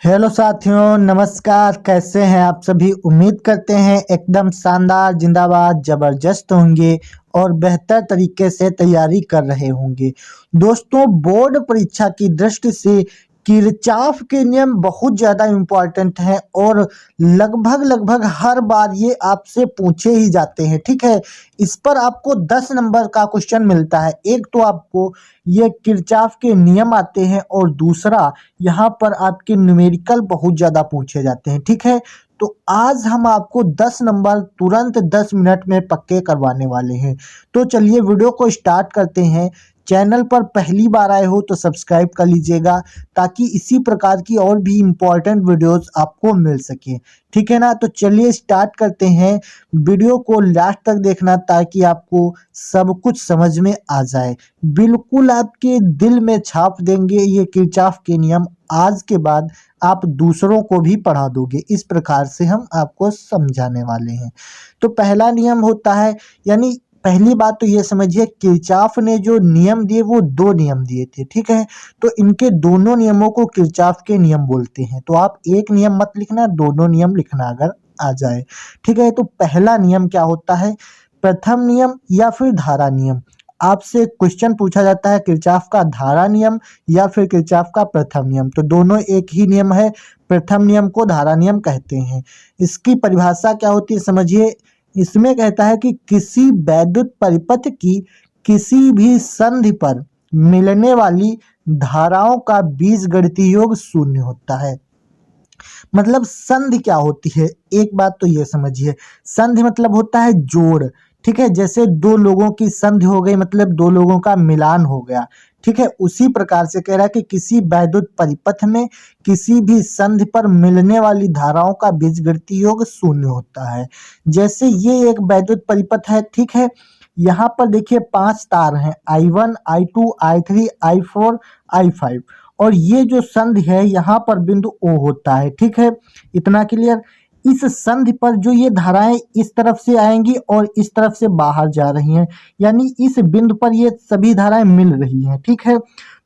Hello साथियों, नमस्कार। कैसे हैं आप सभी? उम्मीद करते हैं एकदम शानदार, जिंदाबाद, जबरदस्त होंगे और बेहतर तरीके से तैयारी कर रहे होंगे। दोस्तों, बोर्ड परीक्षा की दृष्टि से किरचॉफ के नियम बहुत ज़्यादा इम्पोर्टेंट हैं और लगभग लगभग हर बार ये आपसे पूछे ही जाते हैं। ठीक है, इस पर आपको 10 नंबर का क्वेश्चन मिलता है। एक तो आपको ये किरचॉफ के नियम आते हैं और दूसरा यहाँ पर आपके न्यूमेरिकल बहुत ज़्यादा पूछे जाते हैं। ठीक है, तो आज हम आपको 10 नंबर तुरंत 10 मिनट में पक्के करवाने वाले हैं। तो चलिए वीडियो को स्टार्ट करते हैं। चैनल पर पहली बार आए हो तो सब्सक्राइब कर लीजिएगा ताकि इसी प्रकार की और भी इम्पोर्टेंट वीडियोस आपको मिल सके। ठीक है ना? तो चलिए स्टार्ट करते हैं। वीडियो को लास्ट तक देखना ताकि आपको सब कुछ समझ में आ जाए। बिल्कुल आपके दिल में छाप देंगे ये किरचॉफ के नियम। आज के बाद आप दूसरों को भी पढ़ा दोगे। इस प्रकार से हम आपको समझाने वाले हैं। तो पहला नियम होता है, यानी पहली बात तो ये समझिए, किरचॉफ ने जो नियम दिए वो 2 नियम दिए थे। ठीक है, तो इनके दोनों नियमों को किरचॉफ के नियम बोलते हैं। तो आप एक नियम मत लिखना, दोनों नियम लिखना अगर आ जाए। ठीक है, तो पहला नियम क्या होता है? प्रथम नियम या फिर धारा नियम। आपसे क्वेश्चन पूछा जाता है किरचॉफ का धारा नियम या फिर किरचॉफ का प्रथम नियम, तो दोनों एक ही नियम है। प्रथम नियम को धारा नियम कहते हैं। इसकी परिभाषा क्या होती है समझिए। इसमें कहता है कि किसी वैद्युत परिपथ की किसी भी संधि पर मिलने वाली धाराओं का बीजगणितीय योग शून्य होता है। मतलब संधि क्या होती है, एक बात तो ये समझिए। संधि मतलब होता है जोड़। ठीक है, जैसे दो लोगों की संधि हो गई मतलब दो लोगों का मिलान हो गया। ठीक है, उसी प्रकार से कह रहा है कि किसी वैद्युत परिपथ में किसी भी संधि पर मिलने वाली धाराओं का बीजगणितीय योग शून्य होता है। जैसे ये एक वैद्युत परिपथ है। ठीक है, यहाँ पर देखिए 5 तार हैं, I1, I2, I3, I4, I5, और ये जो संधि है यहाँ पर बिंदु O होता है। ठीक है, इतना क्लियर। इस संधि पर जो ये धाराएं इस तरफ से आएंगी और इस तरफ से बाहर जा रही हैं, यानी इस बिंदु पर ये सभी धाराएं मिल रही हैं। ठीक है,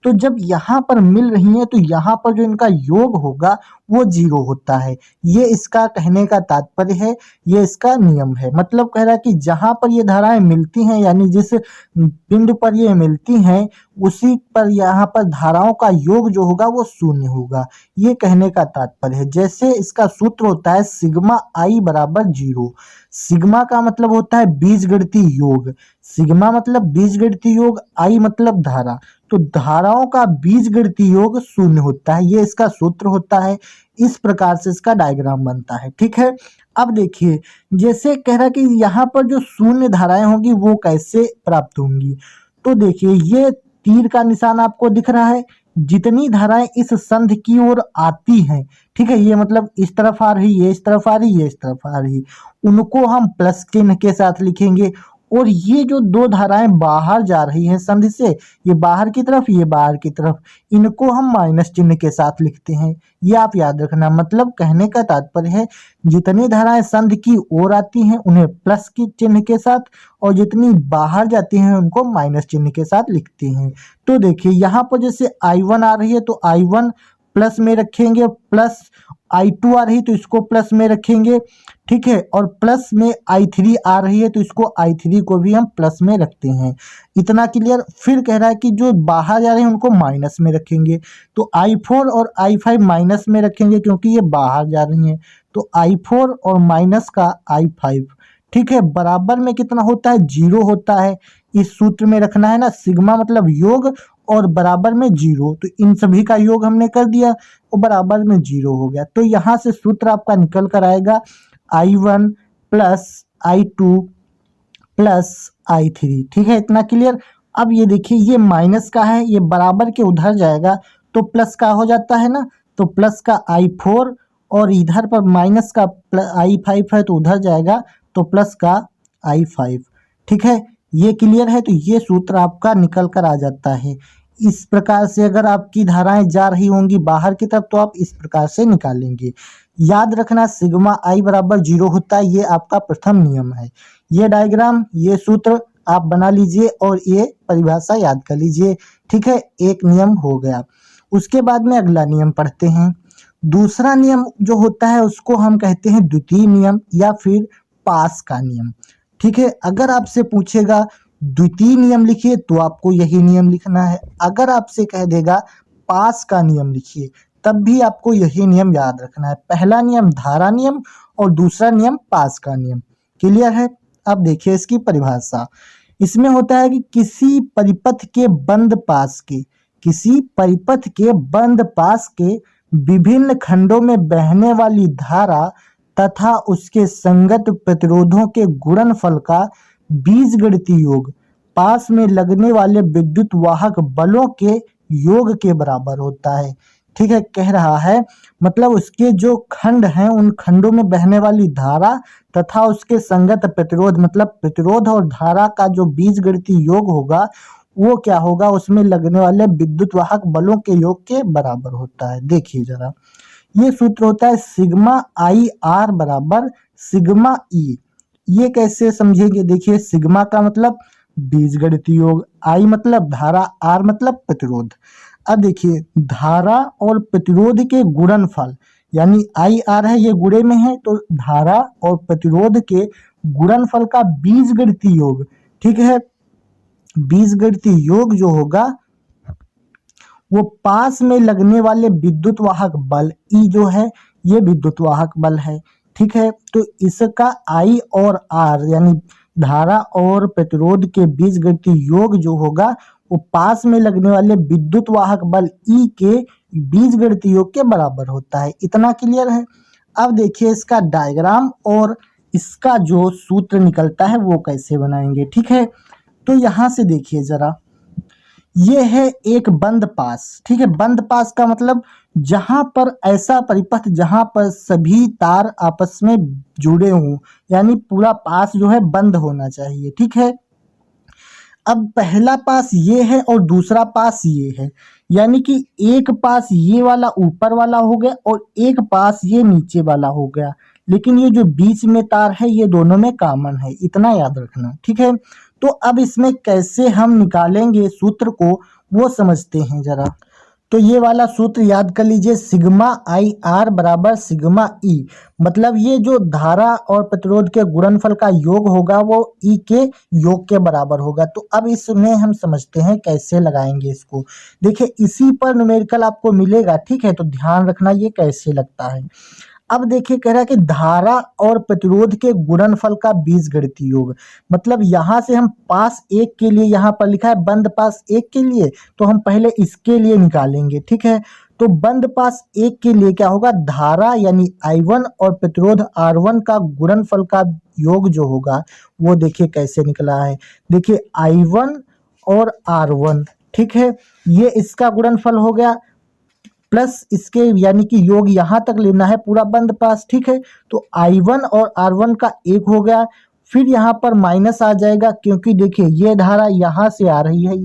तो जब यहाँ पर मिल रही हैं तो यहाँ पर जो इनका योग होगा वो 0 होता है। ये इसका कहने का तात्पर्य है, ये इसका नियम है। मतलब कह रहा है कि जहाँ पर ये धाराएं मिलती हैं, यानी जिस बिंदु पर ये मिलती हैं उसी पर यहाँ पर धाराओं का योग जो होगा वो शून्य होगा। ये कहने का तात्पर्य है। जैसे इसका सूत्र होता है सिग्मा आई बराबर 0। सिग्मा का मतलब होता है बीजगणितीय योग। सिग्मा मतलब बीजगणितीय योग, आई मतलब धारा। तो धाराओं का बीजगणितीय योग शून्य होता है, ये इसका सूत्र होता है। इस प्रकार से इसका डायग्राम बनता है। ठीक है, अब देखिए, जैसे कह रहा है कि यहाँ पर जो शून्य धाराएं होंगी वो कैसे प्राप्त होंगी। तो देखिए, ये तीर का निशान आपको दिख रहा है। जितनी धाराएं इस संधि की ओर आती हैं, ठीक है, ये मतलब इस तरफ आ रही, ये इस तरफ आ रही, ये इस तरफ आ रही, उनको हम प्लस चिन्ह के साथ लिखेंगे। और ये जो 2 धाराएं बाहर जा रही हैं संधि से, ये बाहर की तरफ, ये बाहर की तरफ, इनको हम माइनस चिन्ह के साथ लिखते हैं। ये आप याद रखना। मतलब कहने का तात्पर्य है जितनी धाराएं संधि की ओर आती हैं उन्हें प्लस की चिन्ह के साथ, और जितनी बाहर जाती हैं उनको माइनस चिन्ह के साथ लिखते हैं। तो देखिए, यहाँ पर जैसे I1 आ रही है तो I1 प्लस में रखेंगे, प्लस I2 आ रही तो इसको प्लस में रखेंगे। ठीक है, और प्लस में I3 आ रही है तो इसको I3 को भी हम प्लस में रखते हैं। इतना क्लियर। फिर कह रहा है कि जो बाहर जा रहे हैं उनको माइनस में रखेंगे, तो I4 और I5 माइनस में रखेंगे क्योंकि ये बाहर जा रही हैं। तो I4 और माइनस का I5, ठीक है, बराबर में कितना होता है? 0 होता है। इस सूत्र में रखना है ना, सिग्मा मतलब योग और बराबर में 0, तो इन सभी का योग हमने कर दिया और बराबर में 0 हो गया। तो यहाँ से सूत्र आपका निकल कर आएगा I1 plus I2 plus I3। ठीक है, इतना क्लियर। अब ये देखिए, ये माइनस का है, ये बराबर के उधर जाएगा तो प्लस का हो जाता है ना, तो प्लस का I4, और इधर पर माइनस का I5 है तो उधर जाएगा तो प्लस का I5। ठीक है, ये क्लियर है। तो ये सूत्र आपका निकल कर आ जाता है। इस प्रकार से अगर आपकी धाराएं जा रही होंगी बाहर की तरफ तो आप इस प्रकार से निकालेंगे। याद रखना, सिग्मा आई बराबर 0 होता है। ये आपका प्रथम नियम है। ये डायग्राम, ये सूत्र आप बना लीजिए और ये परिभाषा याद कर लीजिए। ठीक है, एक नियम हो गया। उसके बाद में अगला नियम पढ़ते हैं। दूसरा नियम जो होता है उसको हम कहते हैं द्वितीय नियम या फिर पास का नियम। ठीक है, अगर आपसे पूछेगा द्वितीय नियम लिखिए तो आपको यही नियम लिखना है। अगर आपसे कह देगा पास का नियम लिखिए तब भी आपको यही नियम याद रखना है। पहला नियम धारा नियम और दूसरा नियम पास का नियम। क्लियर है? अब देखिए इसकी परिभाषा। इसमें होता है कि किसी परिपथ के बंद पास के विभिन्न खंडों में बहने वाली धारा तथा उसके संगत प्रतिरोधों के गुणनफल का बीजगणितीय योग पास में लगने वाले विद्युत वाहक बलों के योग के बराबर होता है। ठीक है, कह रहा है मतलब उसके जो खंड हैं उन खंडों में बहने वाली धारा तथा उसके संगत प्रतिरोध, मतलब प्रतिरोध और धारा का जो बीजगणितीय योग होगा वो क्या होगा, उसमें लगने वाले विद्युत वाहक बलों के योग के बराबर होता है। देखिए जरा, ये सूत्र होता है सिग्मा आई आर बराबर सिग्मा ई। ये कैसे समझेंगे? देखिए, सिग्मा का मतलब बीजगणितीय योग, आई मतलब धारा, आर मतलब प्रतिरोध। अब देखिए, धारा और प्रतिरोध के गुणनफल यानी आई आर है, ये गुणे में है, तो धारा और प्रतिरोध के गुणनफल का बीजगणितीय योग, ठीक है, बीजगणितीय योग जो होगा वो पास में लगने वाले विद्युत वाहक बल ई जो है ये विद्युत वाहक बल है। ठीक है, तो इसका आई और आर यानी धारा और प्रतिरोध के बीजगणितीय योग जो होगा वो पास में लगने वाले विद्युत वाहक बल ई के बीजगणितीय योग के बराबर होता है। इतना क्लियर है? अब देखिए इसका डायग्राम और इसका जो सूत्र निकलता है वो कैसे बनाएंगे। ठीक है, तो यहाँ से देखिए जरा, ये है एक बंद पास। ठीक है, बंद पास का मतलब जहां पर ऐसा परिपथ जहां पर सभी तार आपस में जुड़े हों, यानी पूरा पास जो है बंद होना चाहिए। ठीक है, अब पहला पास ये है और दूसरा पास ये है, यानी कि एक पास ये वाला ऊपर वाला हो गया और एक पास ये नीचे वाला हो गया, लेकिन ये जो बीच में तार है ये दोनों में कॉमन है, इतना याद रखना। ठीक है, तो अब इसमें कैसे हम निकालेंगे सूत्र को वो समझते हैं जरा। तो ये वाला सूत्र याद कर लीजिए, सिग्मा आई आर बराबर सिग्मा ई, मतलब ये जो धारा और प्रतिरोध के गुणनफल का योग होगा वो ई के योग के बराबर होगा। तो अब इसमें हम समझते हैं कैसे लगाएंगे इसको। देखिए इसी पर न्यूमेरिकल आपको मिलेगा। ठीक है, तो ध्यान रखना ये कैसे लगता है। अब देखिए कह रहा है कि धारा और प्रतिरोध के गुणनफल का बीजगणितीय योग, मतलब यहाँ से हम पास एक के लिए, यहाँ पर लिखा है बंद पास एक के लिए, तो हम पहले इसके लिए निकालेंगे। ठीक है, तो बंद पास एक के लिए क्या होगा, धारा यानी I1 और प्रतिरोध R1 का गुणनफल का योग जो होगा वो देखिए कैसे निकला है। देखिए I1 और R1, ठीक है, ये इसका गुणनफल हो गया प्लस इसके यानी कि योग यहाँ तक लेना है पूरा बंद पास। ठीक है, तो I1 और R1 का एक हो गया, फिर यहाँ पर माइनस आ जाएगा क्योंकि देखिए ये धारा यहाँ से आ रही है,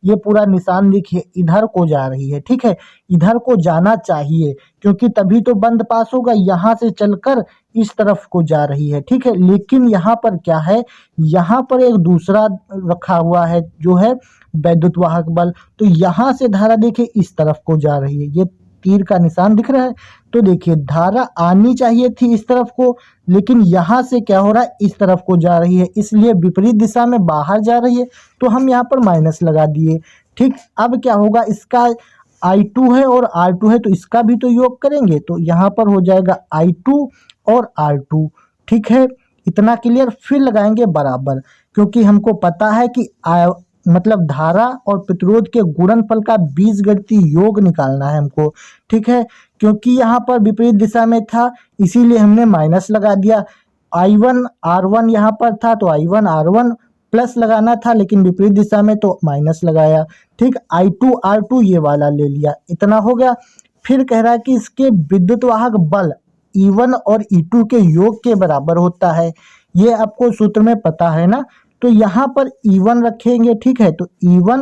ये पूरा निशान देखिए इधर को जा रही है। ठीक है, इधर को जाना चाहिए क्योंकि तभी तो बंद पास होगा, यहाँ से चलकर इस तरफ को जा रही है। ठीक है, लेकिन यहाँ पर क्या है, यहाँ पर एक दूसरा रखा हुआ है जो है वैद्युत वाहक बल, तो यहाँ से धारा देखिए इस तरफ को जा रही है, ये तीर का निशान दिख रहा है। तो देखिए धारा आनी चाहिए थी इस तरफ को, लेकिन यहाँ से क्या हो रहा है, इस तरफ को जा रही है, इसलिए विपरीत दिशा में बाहर जा रही है, तो हम यहाँ पर माइनस लगा दिए। ठीक, अब क्या होगा, इसका I2 है और R2 है तो इसका भी तो योग करेंगे, तो यहाँ पर हो जाएगा I2 और R2। ठीक है, इतना क्लियर। फिर लगाएंगे बराबर, क्योंकि हमको पता है कि मतलब धारा और प्रतिरोध के गुणनफल का बीजगणितीय योग निकालना है हमको। ठीक है, क्योंकि यहाँ पर विपरीत दिशा में था इसीलिए हमने माइनस लगा दिया। I1 R1 यहाँ पर था तो I1 R1 प्लस लगाना था, लेकिन विपरीत दिशा में तो माइनस लगाया। ठीक, I2 R2 ये वाला ले लिया, इतना हो गया। फिर कह रहा है कि इसके विद्युत वाहक बल E1 और E2 के योग के बराबर होता है, ये आपको सूत्र में पता है ना। तो यहाँ पर E1 रखेंगे। ठीक है, तो E1,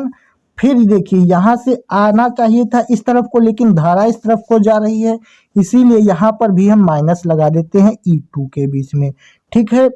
फिर देखिए यहाँ से आना चाहिए था इस तरफ को, लेकिन धारा इस तरफ को जा रही है, इसीलिए यहाँ पर भी हम माइनस लगा देते हैं E2 के बीच में। ठीक है,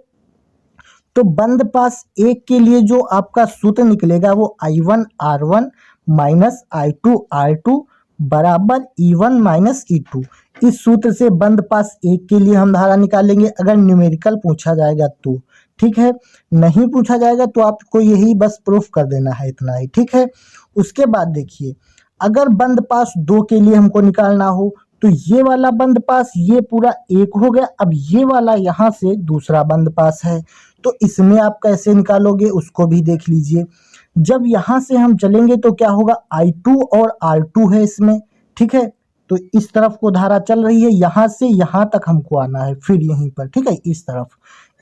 तो बंद पास एक के लिए जो आपका सूत्र निकलेगा वो I1 R1 minus I2 R2 बराबर E1 माइनस E2। इस सूत्र से बंद पास एक के लिए हम धारा निकालेंगे अगर न्यूमेरिकल पूछा जाएगा तो, ठीक है। नहीं पूछा जाएगा तो आपको यही बस प्रूफ कर देना है, इतना ही, ठीक है। उसके बाद देखिए, अगर बंद पास 2 के लिए हमको निकालना हो तो ये वाला बंद पास ये पूरा एक हो गया, अब ये वाला यहाँ से दूसरा बंद पास है, तो इसमें आप कैसे निकालोगे उसको भी देख लीजिए। जब यहाँ से हम चलेंगे तो क्या होगा, I2 और R2 है इसमें, ठीक है। तो इस तरफ को धारा चल रही है, यहाँ से यहाँ तक हमको आना है, फिर यहीं पर, ठीक है, इस तरफ,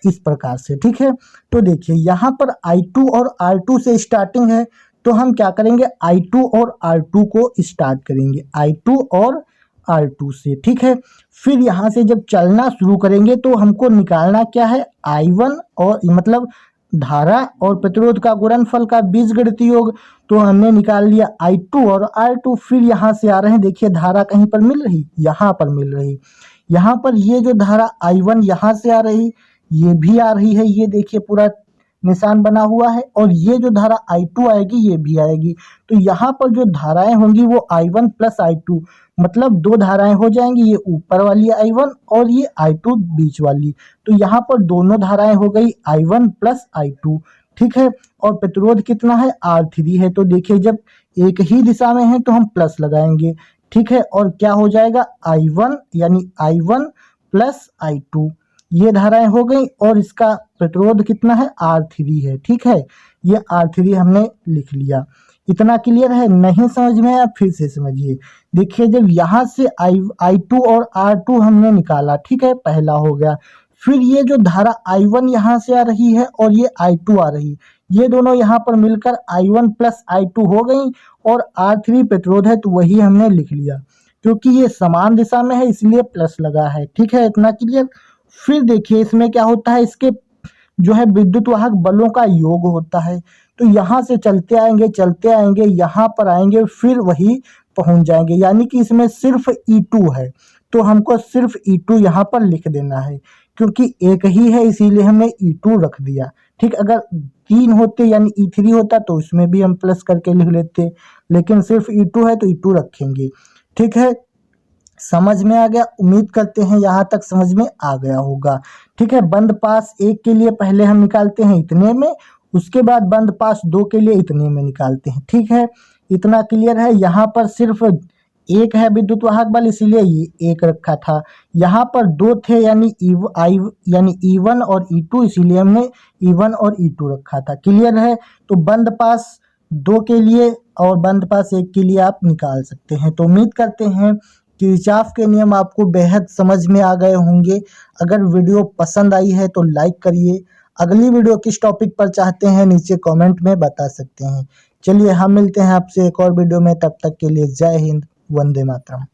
इस प्रकार से, ठीक है। तो देखिए यहाँ पर I2 और R2 से स्टार्टिंग है, तो हम क्या करेंगे, I2 और R2 को स्टार्ट करेंगे, I2 और R2 से, ठीक है। फिर यहाँ से जब चलना शुरू करेंगे तो हमको निकालना क्या है, I1 और मतलब धारा और प्रतिरोध का गुणनफल का बीजगणितीय योग। तो हमने निकाल लिया I2 और R2। फिर यहाँ से आ रहे हैं, देखिए धारा कहीं पर मिल रही, यहाँ पर मिल रही, यहाँ पर ये जो धारा I1 यहाँ से आ रही, ये भी आ रही है, ये देखिए पूरा निशान बना हुआ है, और ये जो धारा I2 आएगी ये भी आएगी। तो यहाँ पर जो धाराएं होंगी वो I1 प्लस I2, मतलब दो धाराएं हो जाएंगी, ये ऊपर वाली I1 और ये I2 बीच वाली। तो यहाँ पर दोनों धाराएं हो गई I1 प्लस I2, ठीक है। और प्रतिरोध कितना है, R3 है। तो देखिए जब एक ही दिशा में है तो हम प्लस लगाएंगे, ठीक है। और क्या हो जाएगा, I1 यानी I1 प्लस I2, ये धाराएं हो गई, और इसका प्रतिरोध कितना है, R3 है, ठीक है। ये R3 हमने लिख लिया। इतना क्लियर है, नहीं समझ में आया फिर से समझिए। देखिए जब यहाँ से I2 और R2 हमने निकाला, ठीक है, पहला हो गया। फिर ये जो धारा I1 यहाँ से आ रही है और ये I2 आ रही, ये दोनों यहाँ पर मिलकर I1 प्लस I2 हो गई, और R3 प्रतिरोध है तो वही हमने लिख लिया, क्योंकि ये समान दिशा में है इसलिए प्लस लगा है, ठीक है। इतना क्लियर। फिर देखिए इसमें क्या होता है, इसके जो है विद्युत वाहक बलों का योग होता है। तो यहाँ से चलते आएंगे, यहाँ पर आएंगे, फिर वही पहुंच जाएंगे, यानी कि इसमें सिर्फ E2 है, तो हमको सिर्फ E2 यहाँ पर लिख देना है, क्योंकि एक ही है इसीलिए हमने E2 रख दिया, ठीक। अगर 3 होते यानी E3 होता तो उसमें भी हम प्लस करके लिख लेते, लेकिन सिर्फ E2 है तो E2 रखेंगे, ठीक है। समझ में आ गया, उम्मीद करते हैं यहाँ तक समझ में आ गया होगा, ठीक है। बंद पास 1 के लिए पहले हम निकालते हैं इतने में, उसके बाद बंद पास 2 के लिए इतने में निकालते हैं, ठीक है। इतना क्लियर है। यहाँ पर सिर्फ एक है विद्युत वाहक बल इसीलिए ये एक रखा था, यहाँ पर 2 थे यानी E1 और E2 इसीलिए हमने E1 और E2 रखा था। क्लियर है। तो बंद पास 2 के लिए और बंद पास 1 के लिए आप निकाल सकते हैं। तो उम्मीद करते हैं किरचॉफ के नियम आपको बेहद समझ में आ गए होंगे। अगर वीडियो पसंद आई है तो लाइक करिए। अगली वीडियो किस टॉपिक पर चाहते हैं नीचे कमेंट में बता सकते हैं। चलिए हम मिलते हैं आपसे एक और वीडियो में, तब तक के लिए जय हिंद, वंदे मातरम।